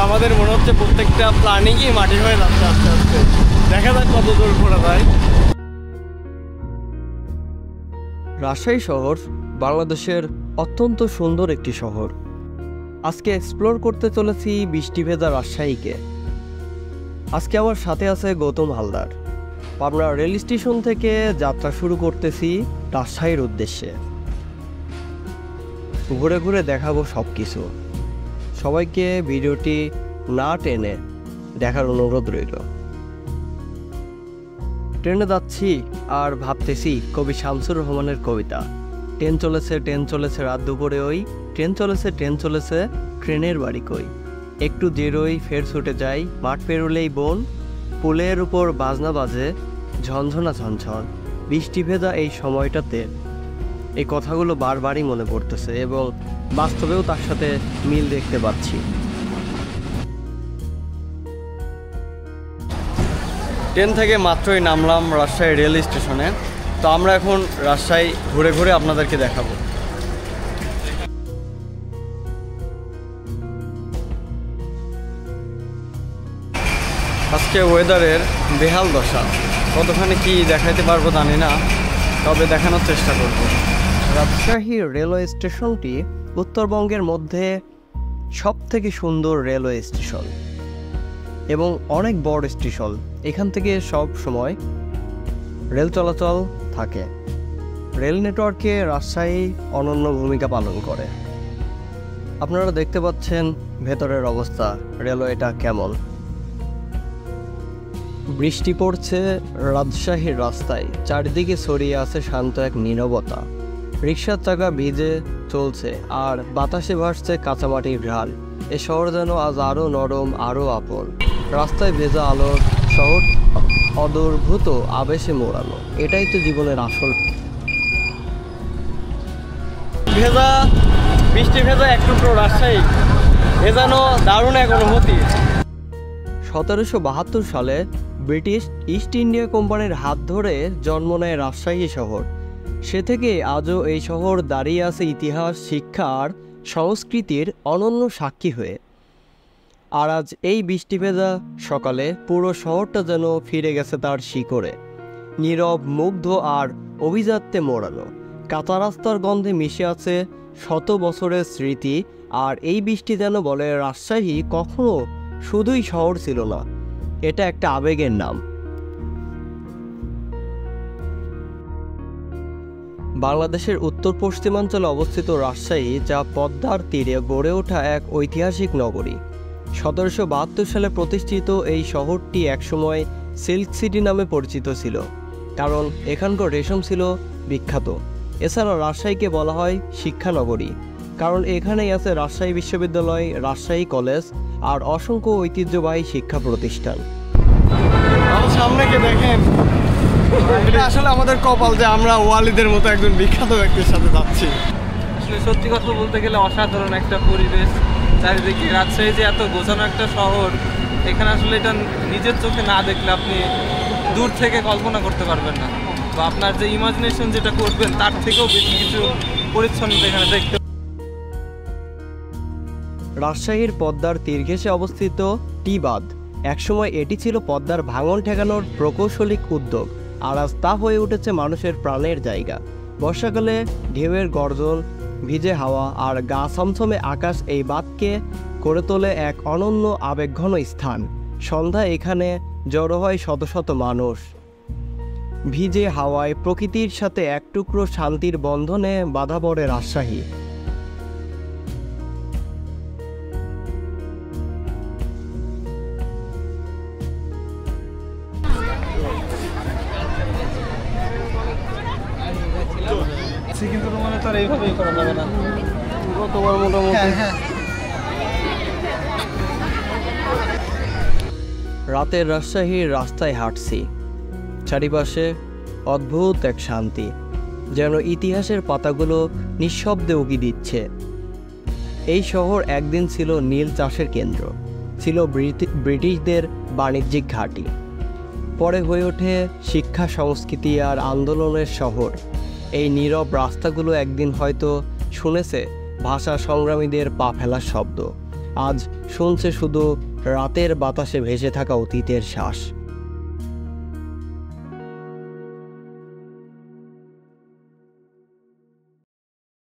আমাদের মনে হচ্ছে প্রত্যেকটা প্ল্যানিংই মাটি হয়ে যাচ্ছে আস্তে আস্তে। দেখা যাক কত দূর ঘোরা যায়। রাজশাহী শহর বাংলাদেশের অত্যন্ত সুন্দর একটি শহর। আজকে এক্সপ্লোর করতে চলেছি বৃষ্টি ভেজা রাজশাহীকে। আজকে আমার সাথে আছে গৌতম হালদার। পাবনা রেল স্টেশন থেকে যাত্রা শুরু করতেছি রাজশাহীর উদ্দেশ্যে। ঘুরে ঘুরে দেখাবো সব কিছু। সবাইকে ভিডিওটি না টেনে দেখার অনুরোধ রইল। ট্রেনে যাচ্ছি আর ভাবতেছি কবি শামসুর রহমানের কবিতা, ট্রেন চলেছে রাত দুপুরে ওই, ট্রেন চলেছে ট্রেনের বাড়ি কই, একটু দেরোই ফের ছুটে যাই, মাঠ পেরোলেই বন, পুলের উপর বাজনা বাজে ঝনঝনা ঝনঝন। বৃষ্টি ভেজা এই সময়টাতে এই কথাগুলো বারবারই মনে পড়তেছে এবং বাস্তবেও তার সাথে মিল দেখতে পাচ্ছি। ট্রেন থেকে মাত্রই নামলাম রাজশাহী রেল স্টেশনে। তো আমরা এখন রাজশাহী ঘুরে ঘুরে আপনাদেরকে দেখাবো। আজকে ওয়েদারের বেহাল দশা, কতখানি কি দেখাইতে পারবো জানি না, তবে দেখানোর চেষ্টা করব। রাজশাহী রেলওয়ে স্টেশনটি উত্তরবঙ্গের মধ্যে সবথেকে সুন্দর রেলওয়ে স্টেশন এবং অনেক বড় স্টেশন। এখান থেকে সব সময় রেল চলাচল থাকে। রেল নেটওয়ার্কে রাজশাহী অনন্য ভূমিকা পালন করে। আপনারা দেখতে পাচ্ছেন ভেতরের অবস্থা, রেলওয়েটা কেমন। বৃষ্টি পড়ছে রাজশাহীর রাস্তায়, চারিদিকে ছড়িয়ে আছে শান্ত এক নীরবতা। রিকশার চাকা ভিজে চলছে আর বাতাসে ভাসছে কাঁচামাটির ঘ্রাণ। এ শহর যেন আজ আরও নরম, আরও আপন। রাস্তায় ভেজা আলোর শহর অদূরভূত আবেশে মোড়ানো। এটাই তো জীবনের আসল। বৃষ্টি ভেজা এক টুকরো রাজশাহী, এ যেন দারুণ এক অনুভূতি। 1772 সালে ব্রিটিশ ইস্ট ইন্ডিয়া কোম্পানির হাত ধরে জন্ম নেয় রাজশাহী শহর। সে থেকে আজও এই শহর দাঁড়িয়ে আছে ইতিহাস, শিক্ষা আর সংস্কৃতির অনন্য সাক্ষী হয়ে। আর আজ এই বৃষ্টি ভেজা সকালে পুরো শহরটা যেন ফিরে গেছে তার শিকড়ে, নীরব, মুগ্ধ আর অভিজাত্যে মোড়ানো। কাঁচা রাস্তার গন্ধে মিশে আছে শত বছরের স্মৃতি। আর এই বৃষ্টি যেন বলে রাজশাহী কখনো শুধুই শহর ছিল না, এটা একটা আবেগের নাম। বাংলাদেশের উত্তর পশ্চিমাঞ্চলে অবস্থিত রাজশাহী, যা পদ্মার তীরে গড়ে ওঠা এক ঐতিহাসিক নগরী। 1772 সালে প্রতিষ্ঠিত এই শহরটি একসময় সিল্ক সিটি নামে পরিচিত ছিল, কারণ এখানকার রেশম ছিল বিখ্যাত। এছাড়া রাজশাহীকে বলা হয় শিক্ষানগরী, কারণ এখানেই আছে রাজশাহী বিশ্ববিদ্যালয়, রাজশাহী কলেজ আর অসংখ্য ঐতিহ্যবাহী শিক্ষা প্রতিষ্ঠান। সামনে কে দেখেন, এটা আসলে আমাদের কপাল যে আমরা ওয়ালিদের মতো একজন বিখ্যাত ব্যক্তির সাথে যাচ্ছি। আসলে সত্যি কথা বলতে গেলে অসাধারণ একটা পরিবেশ চারিদিকে। রাজশাহী যে এত গোছানো একটা শহর, এখানে আসলে এটা নিজের চোখে না দেখলে আপনি দূর থেকে কল্পনা করতে পারবেন না, বা আপনার যে ইমাজিনেশন যেটা করবেন তার থেকেও বেশি কিছু পরিচ্ছন্নতা এখানে দেখতে। রাজশাহীর পদ্মার তীর ঘেঁষে অবস্থিত টি বাঁধ, একসময় এটি ছিল পদ্মার ভাঙন ঠেকানোর প্রকৌশলিক উদ্যোগ, আর আজ তা হয়ে উঠেছে মানুষের প্রাণের জায়গা। বর্ষাকালে ঢেউয়ের গর্জন, ভিজে হাওয়া আর গা ছমছমে আকাশ এই বাঁধকে করে তোলে এক অনন্য আবেগঘন স্থান। সন্ধ্যায় এখানে জড়ো হয় শত শত মানুষ। ভিজে হাওয়ায় প্রকৃতির সাথে এক টুকরো শান্তির বন্ধনে বাঁধা পড়ে রাজশাহী। কিন্তু মানে তার এইভাবেই করা যাবে না, তোমার মোটামুটি। রাতের রাজশাহীর রাস্তায় হাঁটছি, চারিপাশে অদ্ভুত এক শান্তি, যেন ইতিহাসের পাতাগুলো নিঃশব্দে উকি দিচ্ছে। এই শহর একদিন ছিল নীল চাষের কেন্দ্র, ছিল ব্রিটিশদের বাণিজ্যিক ঘাঁটি, পরে হয়ে ওঠে শিক্ষা, সংস্কৃতি আর আন্দোলনের শহর। এই নীরব রাস্তাগুলো একদিন হয়তো শুনেছে ভাষা সংগ্রামীদের পা ফেলার শব্দ, আজ শুনছে শুধু রাতের বাতাসে ভেসে থাকা অতীতের শ্বাস।